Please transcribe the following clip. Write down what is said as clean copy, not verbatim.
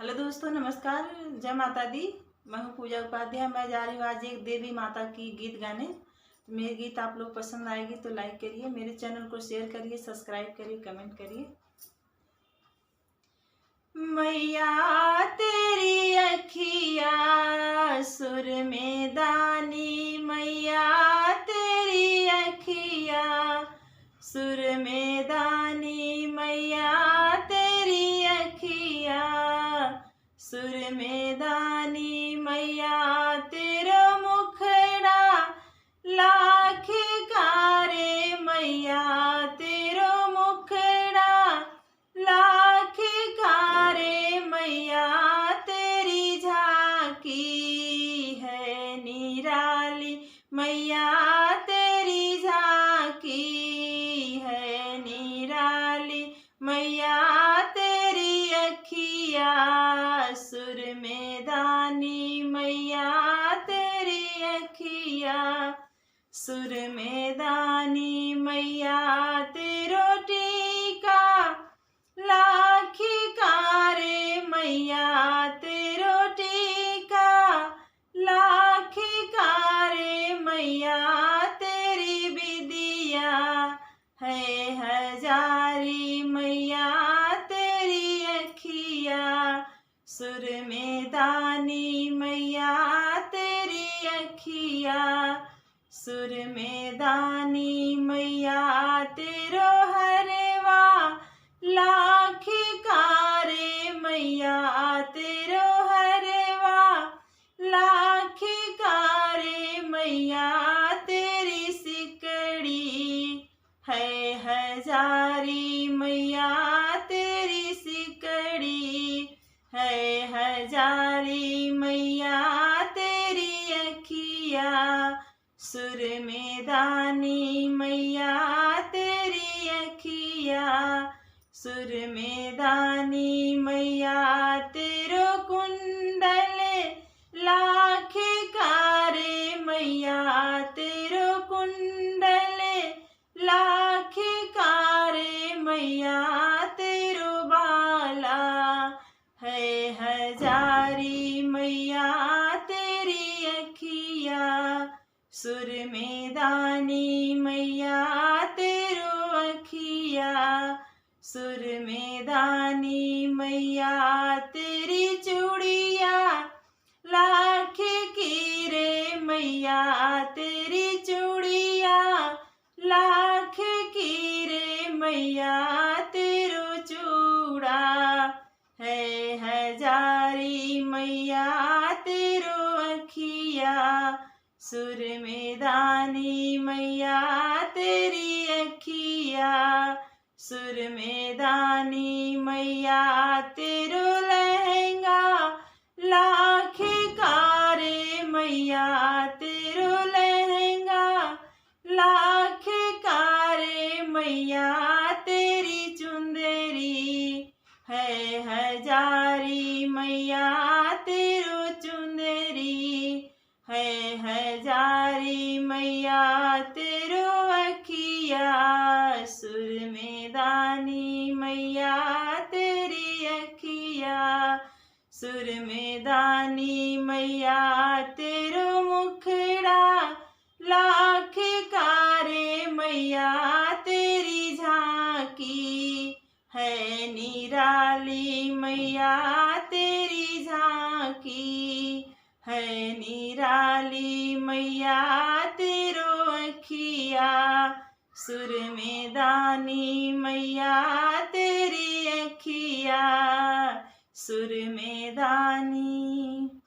Hello दोस्तों, नमस्कार। जय माता दी। मैं हूँ पूजा उपाध्याय। मैं जा रही हूँ आज एक देवी माता की गीत गाने। तो मेरे गीत आप लोग पसंद आएगी तो लाइक करिए, मेरे चैनल को शेयर करिए, सब्सक्राइब करिए, कमेंट करिए। मैया तेरी अखिया सुर में दानी, मैया तेरी अखिया सुर में दानी, मैया तेरी अखिया सुर में दानी, मैया तेरो मुखड़ा लाख कारे, मैया तेरो मुखड़ा लाख कारे, मैया तेरी झांकी है निराली, मैया तेरी झांकी है निराली, मैया तेरी अखिया सुर में दानी, मैया तेरी अखिया सुर में दानी, मैया तेरो टीका लाख कारे, मैया तेरो टीका लाख कारे, मैया तेरी विदिया है हजारी, मैया तेरी अखिया सुर में दानी, मैया तेरी अखिया सुर में दानी, मैया तेरो हरवा लाख कारे, मैया तेरो हरवा लाख कारे, मैया तेरी सिकड़ी है हजारी, मैया तेरी सिकड़ी है हजारी, मैया तेरी अखिया सुर में दानी, मैया तेरी अखिया सुर में दानी, मैया तेरो कुंडल लाख कारे, मैया तेरो कुंडल लाख कारे, मैया तेरो बाला है हजारी, मैया तेरी अखिया सुर में दानी, मैया तेरो अखिया सुर में दानी, मैया तेरी चूड़िया लाख की रे, मैया तेरी चूड़िया लाख की रे, मैया तेरो चूड़ा है हजारी, मैया तेरो अखिया सुर में दानी, मैया तेरी अखिया सुर में दानी, मैया तेरो लहंगा लाख कारे, मैया तेरो लहंगा लाख कारे, मैया तेरी चुंदरी है हजारी, मैया तेरो चुंदरी है हजारी, मैया तेरो अखिया सुर में दानी, मैया तेरी अखिया सुर में दानी, मैया तेरो मुखड़ा लाख कारे, मैया तेरी झांकी है निराली, मैया तेरी झांकी है निराली, मैया तेरो अखिया सुर में दानी, मैया तेरी अखिया सुर में दानी।